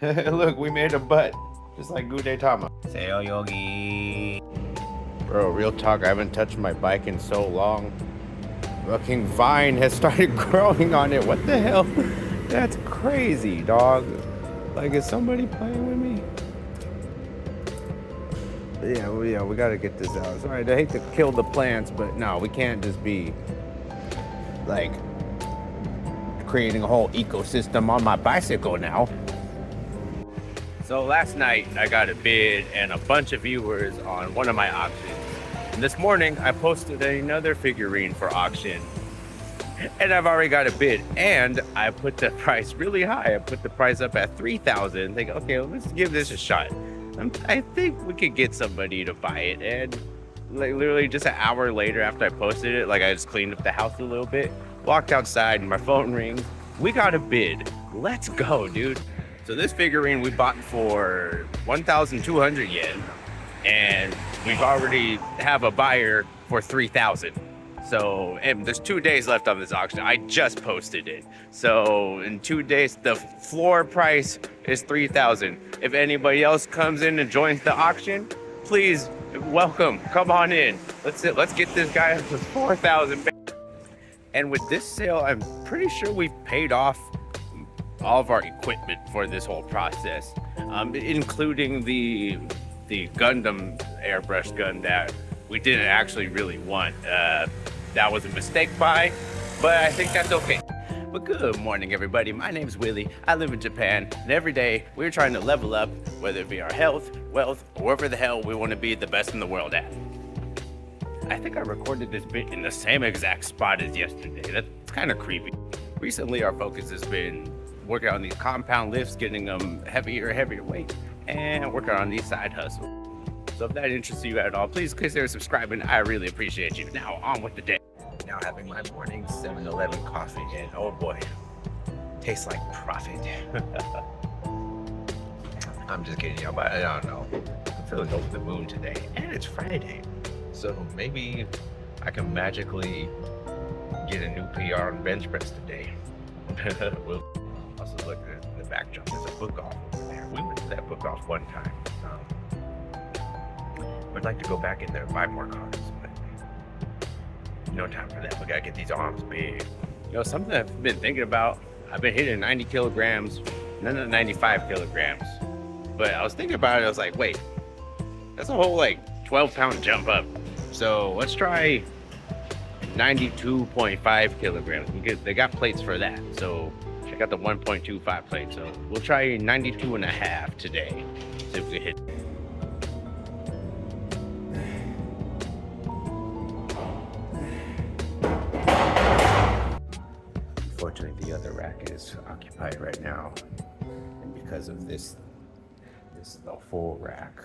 Look, we made a butt, just like Gudetama. Sail Yogi. Bro, real talk, I haven't touched my bike in so long. Fucking vine has started growing on it. What the hell? That's crazy, dog. Like, is somebody playing with me? Yeah, we gotta get this out. Sorry, I hate to kill the plants, but no, we can't just be like creating a whole ecosystem on my bicycle now. So last night I got a bid and a bunch of viewers on one of my auctions. And this morning I posted another figurine for auction. And I've already got a bid, and I put the price really high. I put the price up at $3,000. Think, okay, let's give this a shot. I think we could get somebody to buy it. And like literally just an hour later after I posted it, like I just cleaned up the house a little bit, walked outside, and my phone rings. We got a bid. Let's go, dude. So this figurine we bought for 1,200 yen, and we've already have a buyer for 3,000. So, and there's 2 days left on this auction. I just posted it. So in 2 days, the floor price is 3,000. If anybody else comes in and joins the auction, please welcome, come on in. Let's get this guy up to 4,000. And with this sale, I'm pretty sure we paid off all of our equipment for this whole process, including the Gundam airbrush gun that we didn't actually really want. That was a mistake buy, but I think that's okay. But good morning, everybody. My name's Willie. I live in Japan, and every day we're trying to level up, whether it be our health, wealth, or wherever the hell we want to be the best in the world at. I think I recorded this bit in the same exact spot as yesterday. That's kind of creepy. Recently, our focus has been working on these compound lifts, getting them heavier and heavier weight, and working on these side hustles. So if that interests you at all, please consider subscribing. I really appreciate you. Now on with the day. Now having my morning 7-Eleven coffee, and oh boy, tastes like profit. I'm just kidding, y'all, but I don't know. I'm feeling over the moon today, and it's Friday. So maybe I can magically get a new PR on bench press today. We'll also look at the backdrop. There's a book off over there. We went to that book off one time. I'd like to go back in there and buy more cards, but no time for that. We gotta get these arms big. You know, something I've been thinking about, I've been hitting 90 kilograms, none of 95 kilograms. But I was thinking about it, I was like, wait, that's a whole like 12-pound jump up. So let's try 92.5 kilograms. They got plates for that. So check out the 1.25 plate. So we'll try 92.5 today. See if we can hit. Unfortunately, the other rack is occupied right now, and because of this is the full rack.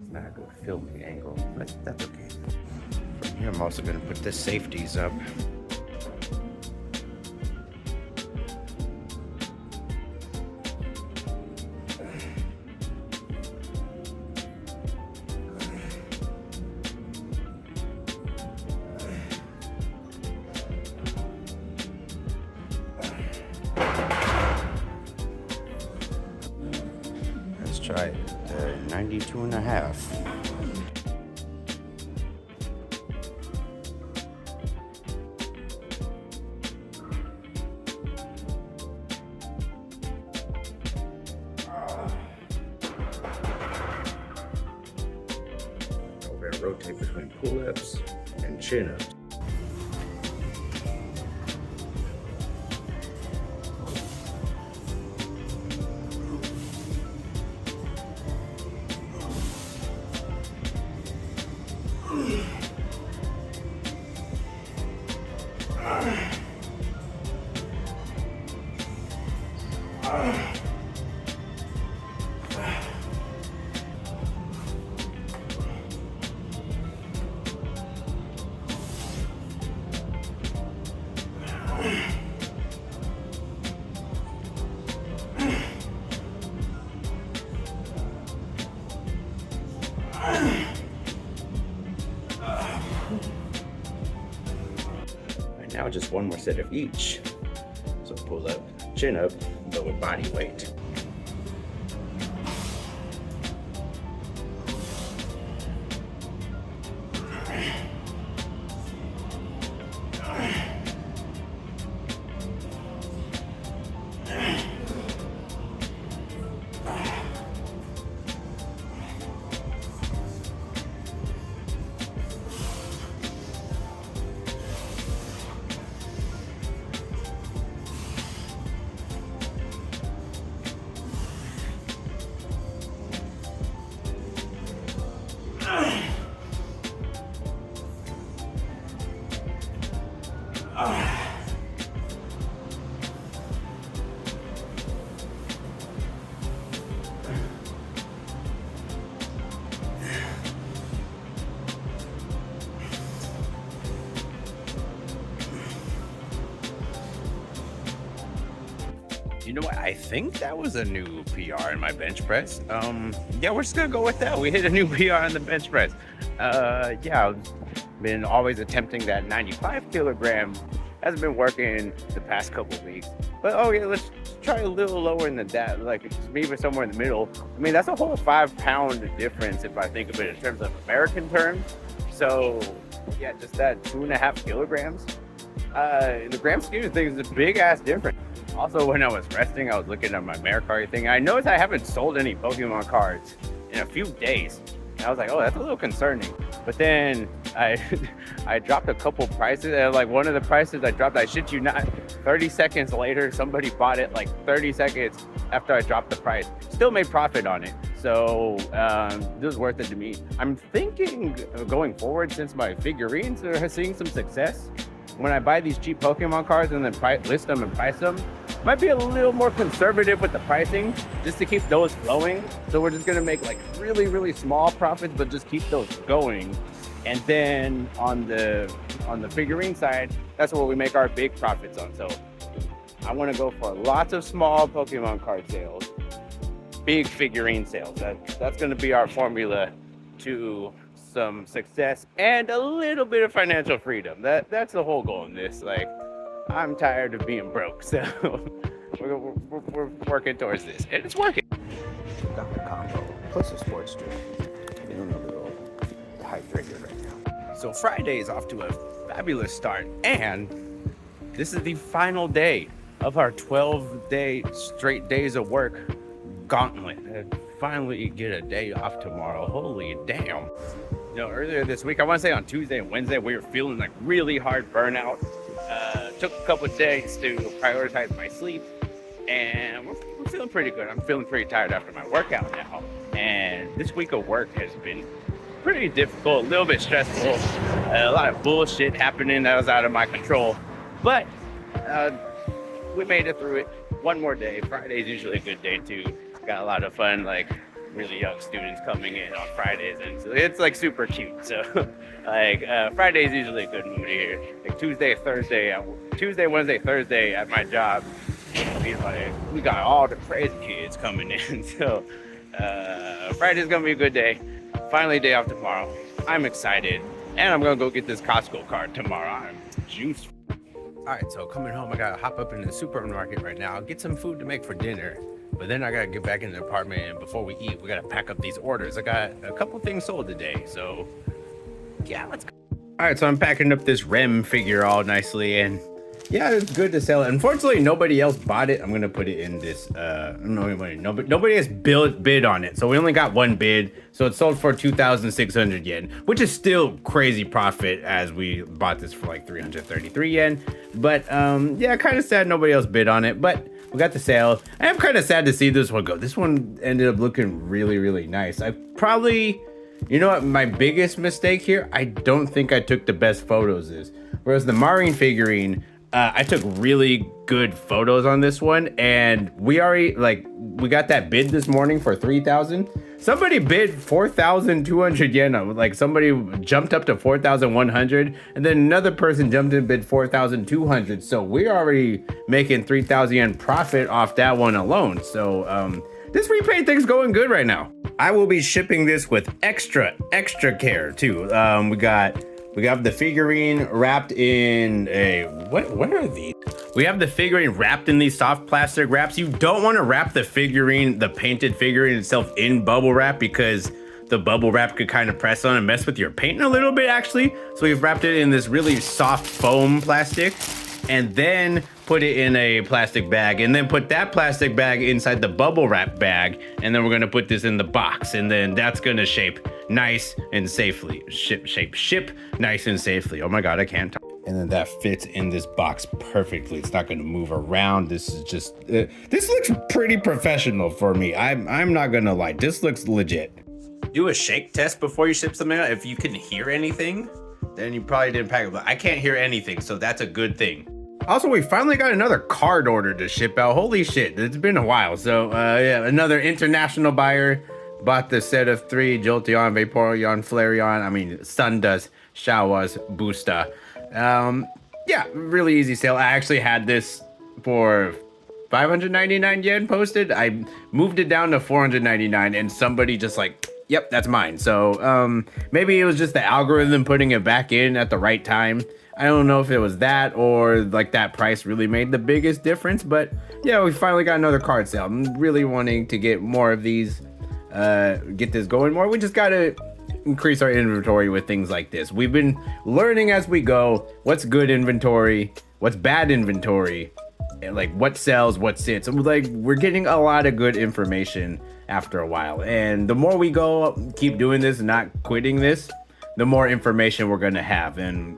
It's not a good filming angle, but that's okay. From here, I'm also going to put the safeties up. Try 92.5. We're gonna rotate between pull-ups and chin-ups. Right now, just one more set of each. So pull up, chin up, but with body weight. know what? I think that was a new PR in my bench press. Yeah, we're just gonna go with that. We hit a new PR in the bench press. Yeah, I've been always attempting that 95 kilogram. Hasn't been working the past couple weeks. But oh yeah, let's try a little lower than that. Like maybe somewhere in the middle. I mean, that's a whole 5-pound difference if I think of it in terms of American terms. So yeah, just that 2.5 kilograms. In the grand scheme of things, it's a big ass difference. Also, when I was resting, I was looking at my Mercari thing. I noticed I haven't sold any Pokemon cards in a few days. And I was like, oh, that's a little concerning. But then I dropped a couple prices. And like one of the prices I dropped, I shit you not, 30 seconds later, somebody bought it like 30 seconds after I dropped the price. Still made profit on it. So this was worth it to me. I'm thinking going forward, since my figurines are seeing some success, when I buy these cheap Pokemon cards and then list them and price them, might be a little more conservative with the pricing just to keep those flowing. So we're just gonna make like really, really small profits, but just keep those going. And then on the figurine side, that's where we make our big profits on. So I want to go for lots of small Pokemon card sales, big figurine sales. That's gonna be our formula to some success and a little bit of financial freedom. That's the whole goal in this. Like, I'm tired of being broke, so we're working towards this, and it's working. Got the combo plus a sports drink. Feeling a little hydrated right now. So Friday is off to a fabulous start, and this is the final day of our 12-day straight days of work gauntlet. And finally get a day off tomorrow. Holy damn. You know, earlier this week, I want to say on Tuesday and Wednesday, we were feeling like really hard burnout. Took a couple of days to prioritize my sleep, and we're feeling pretty good. I'm feeling pretty tired after my workout now. And this week of work has been pretty difficult, a little bit stressful, a lot of bullshit happening that was out of my control. But we made it through it. One more day. Friday's usually a good day too. Got a lot of fun, like really young students coming in on Fridays, and so it's like super cute. So like Friday's usually a good mood here. Like Tuesday, Wednesday, Thursday at my job, we got all the crazy kids coming in. So Friday's gonna be a good day. Finally day off tomorrow. I'm excited, and I'm gonna go get this Costco card tomorrow. I'm juiced. All right, so coming home, I gotta hop up in the supermarket right now, get some food to make for dinner. But then I gotta get back in the apartment, and before we eat, we gotta pack up these orders. I got a couple things sold today, so yeah, let's go. All right, so I'm packing up this REM figure all nicely, and yeah, it's good to sell it. Unfortunately, nobody else bought it. I'm gonna put it in this. Nobody has bid on it, so we only got one bid. So it sold for 2,600 yen, which is still crazy profit, as we bought this for like 333 yen. But yeah, kind of sad nobody else bid on it, but we got the sale. I am kind of sad to see this one go. This one ended up looking really, really nice. I probably, you know what, my biggest mistake here, I don't think I took the best photos is. Whereas the Marine figurine, I took really good photos on this one, and we got that bid this morning for 3,000. Somebody bid 4,200 yen. Like somebody jumped up to 4,100, and then another person jumped in and bid 4,200. So we're already making 3,000 yen profit off that one alone. So this repaint thing's going good right now. I will be shipping this with extra care too. We have the figurine wrapped in what are these? We have the figurine wrapped in these soft plastic wraps. You don't want to wrap the painted figurine itself in bubble wrap, because the bubble wrap could kind of press on and mess with your paint a little bit actually. So we've wrapped it in this really soft foam plastic, and then put it in a plastic bag, and then put that plastic bag inside the bubble wrap bag, and then we're gonna put this in the box, and then that's gonna shape nice and safely. Ship nice and safely. Oh my god, I can't talk. And then that fits in this box perfectly. It's not gonna move around. This is just this looks pretty professional for me. I'm not gonna lie, this looks legit. Do a shake test before you ship something out. If you can hear anything, then you probably didn't pack it, but I can't hear anything, so that's a good thing. Also, we finally got another card order to ship out. Holy shit, it's been a while. So yeah, another international buyer bought the set of 3 Jolteon, Vaporeon, Flareon, Sundust, Shawas, Boosta. Yeah, really easy sale. I actually had this for 599 yen posted. I moved it down to 499 and somebody just like, yep, that's mine. So maybe it was just the algorithm putting it back in at the right time. I don't know if it was that or like that price really made the biggest difference, but yeah, we finally got another card sale. I'm really wanting to get more of these, get this going more. We just gotta increase our inventory with things like this. We've been learning as we go what's good inventory, what's bad inventory, and like what sells, what sits. And like we're getting a lot of good information after a while. And the more we go, keep doing this and not quitting this, the more information we're gonna have. And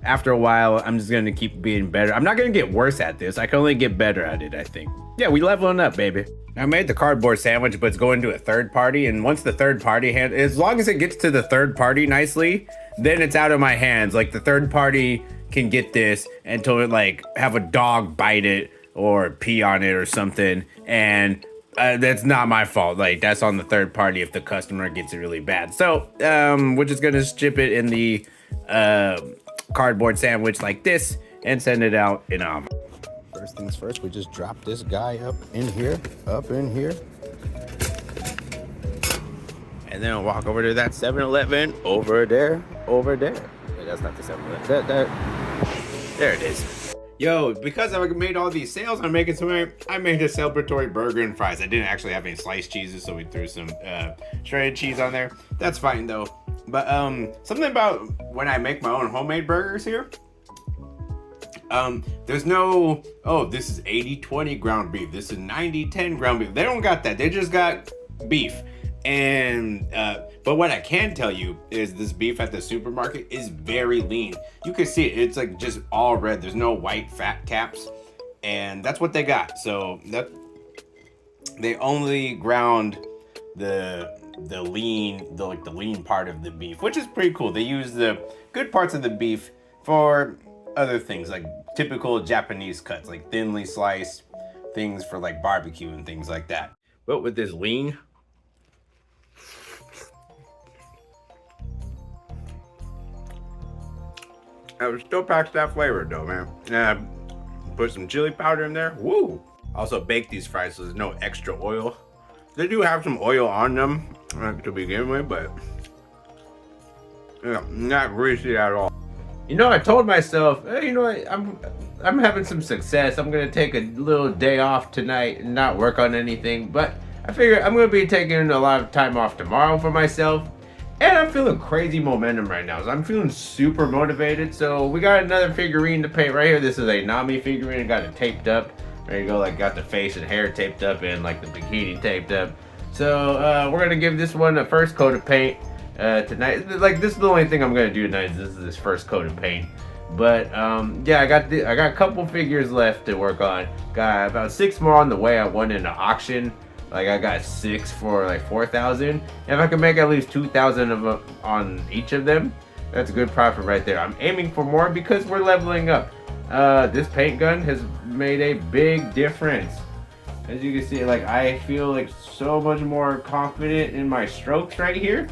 after a while, I'm just gonna keep being better. I'm not gonna get worse at this. I can only get better at it, I think. Yeah, we leveling up, baby. I made the cardboard sandwich, but it's going to a third party. And once the third party as long as it gets to the third party nicely, then it's out of my hands. Like the third party can get this until it like have a dog bite it or pee on it or something. And that's not my fault. Like that's on the third party if the customer gets it really bad. So we're just gonna ship it in the cardboard sandwich like this and send it out in First things first, we just drop this guy up in here. And then we'll walk over to that 7-Eleven over there. Wait, that's not the 7-Eleven. There it is. Yo, because I made all these sales, I made a celebratory burger and fries. I didn't actually have any sliced cheeses, so we threw some shredded cheese on there. That's fine though. But something about when I make my own homemade burgers here, there's no, oh, this is 80-20 ground beef, this is 90-10 ground beef. They don't got that. They just got beef. And but what I can tell you is this beef at the supermarket is very lean. You can see it. It's like just all red. There's no white fat caps, and that's what they got. So that they only ground the lean part of the beef, which is pretty cool. They use the good parts of the beef for other things, like typical Japanese cuts, like thinly sliced things for like barbecue and things like that. But with this lean, it still packs that flavor though, man. And I put some chili powder in there. Woo! Also baked these fries so there's no extra oil. They do have some oil on them to begin with, but yeah, not greasy at all. You know, I told myself, hey, you know what, I'm having some success. I'm gonna take a little day off tonight and not work on anything. But I figure I'm gonna be taking a lot of time off tomorrow for myself. And I'm feeling crazy momentum right now. So I'm feeling super motivated. So we got another figurine to paint right here. This is a Nami figurine. I got it taped up. Ready to go, like got the face and hair taped up and like the bikini taped up. So we're gonna give this one a first coat of paint tonight. Like this is the only thing I'm gonna do tonight. This is this first coat of paint. But yeah, I got a couple figures left to work on. Got about 6 more on the way. I won in an auction. Like I got 6 for like 4,000. If I can make at least 2,000 of them on each of them, that's a good profit right there. I'm aiming for more because we're leveling up. This paint gun has made a big difference. As you can see, like I feel like so much more confident in my strokes right here.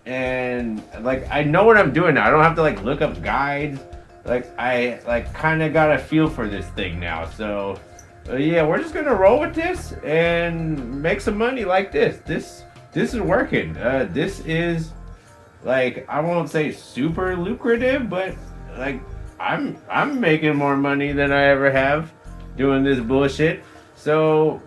And like I know what I'm doing now. I don't have to like look up guides. Like I like kind of got a feel for this thing now. So yeah, we're just gonna roll with this and make some money like this. This is working. This is like, I won't say super lucrative, but like I'm making more money than I ever have doing this bullshit. So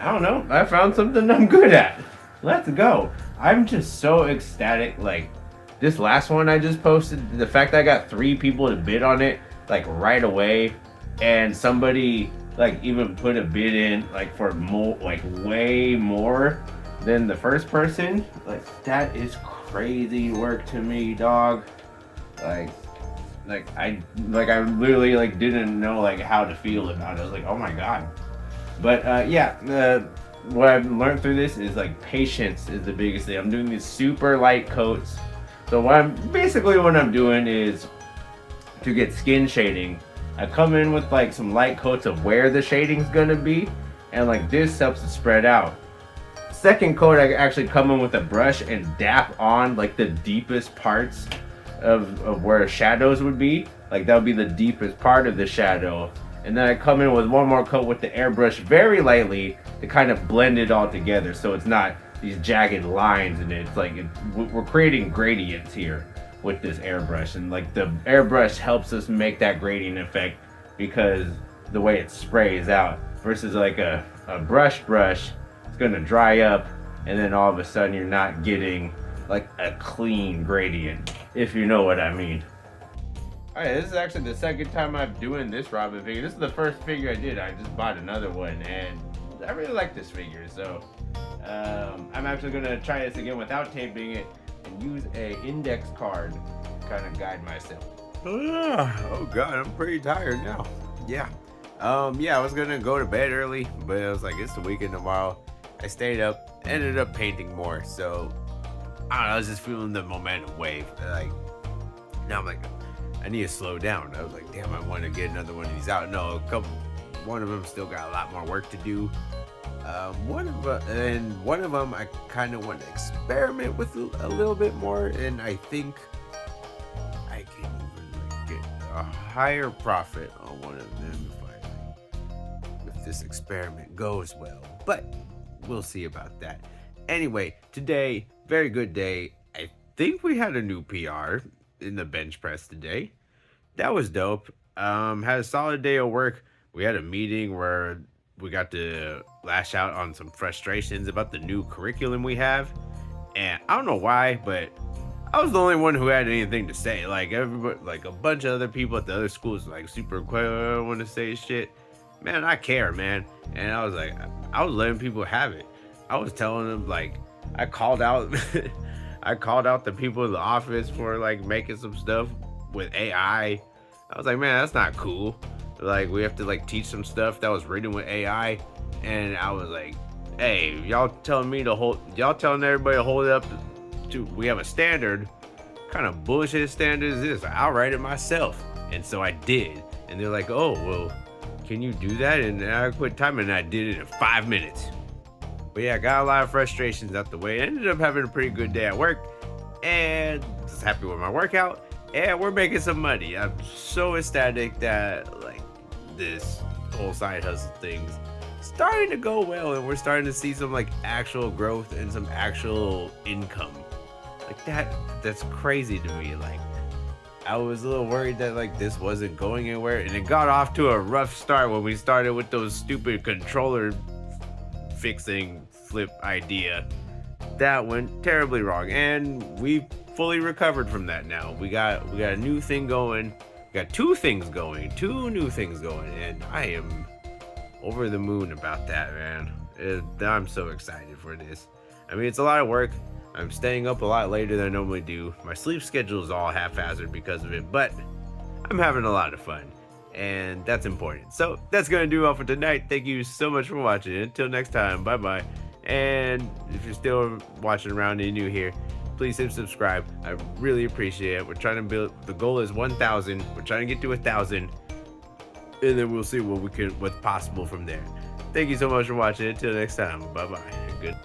I don't know. I found something I'm good at. Let's go. I'm just so ecstatic. Like this last one I just posted, the fact that I got 3 people to bid on it like right away, and somebody like even put a bid in like for more, like way more than the first person. Like that is crazy work to me, dog. Like I literally like didn't know like how to feel about it. I was like, oh my god. But yeah, what I've learned through this is like patience is the biggest thing. I'm doing these super light coats. So what I'm doing is to get skin shading. I come in with like some light coats of where the shading's gonna be, and like this helps to spread out. Second coat, I actually come in with a brush and dap on like the deepest parts of where shadows would be. Like that would be the deepest part of the shadow. And then I come in with one more coat with the airbrush very lightly to kind of blend it all together, so it's not these jagged lines in it. It's like we're creating gradients here with this airbrush, and like the airbrush helps us make that gradient effect because the way it sprays out versus like a brush, it's gonna dry up, and then all of a sudden you're not getting like a clean gradient, if you know what I mean. Alright, this is actually the second time I'm doing this Robin figure. This is the first figure I did. I just bought another one, and I really like this figure, so I'm actually gonna try this again without taping it and use a index card to kind of guide myself. Oh god, I'm pretty tired now. Yeah. Yeah, I was gonna go to bed early, but I was like, it's the weekend tomorrow. I stayed up, ended up painting more, so I don't know, I was just feeling the momentum wave. Like, now I'm like, I need to slow down. I was like, damn, I want to get another one of these out. No, one of them still got a lot more work to do. One of them I kind of want to experiment with a little bit more, and I think I can even like get a higher profit on one of them if this experiment goes well. But we'll see about that. Anyway, today, very good day. I think we had a new PR in the bench press today. That was dope. Had a solid day of work. We had a meeting where we got to lash out on some frustrations about the new curriculum we have. And I don't know why, but I was the only one who had anything to say. Like everybody, like a bunch of other people at the other schools, like super quick, I don't want to say shit. Man, I care, man. And I was like, I was letting people have it. I was telling them, like, I called out the people in the office for like making some stuff with AI. I was like, man, that's not cool. Like, we have to like teach some stuff that was written with AI. And I was like, hey, y'all telling everybody to hold it up to, we have a standard. What kind of bullshit standard is this? I'll write it myself. And so I did. And they're like, oh, well, can you do that in adequate time? And I did it in 5 minutes. But yeah, I got a lot of frustrations out the way. I ended up having a pretty good day at work, and just happy with my workout, and we're making some money. I'm so ecstatic that like this whole side hustle thing's starting to go well, and we're starting to see some like actual growth and some actual income. Like that's crazy to me. Like, I was a little worried that like this wasn't going anywhere, and it got off to a rough start when we started with those stupid controller fixing flip idea. That went terribly wrong, and we fully recovered from that now. We got a new thing going. We got two new things going, and I am over the moon about that, man. I'm so excited for this. I mean, it's a lot of work. I'm staying up a lot later than I normally do. My sleep schedule is all haphazard because of it, but I'm having a lot of fun, and that's important. So that's gonna do all for tonight. Thank you so much for watching. Until next time, bye bye. And if you're still watching around and you're new here, please hit subscribe. I really appreciate it. We're trying to build, the goal is 1,000. We're trying to get to 1,000, and then we'll see what's possible from there. Thank you so much for watching. Until next time, bye bye. Good.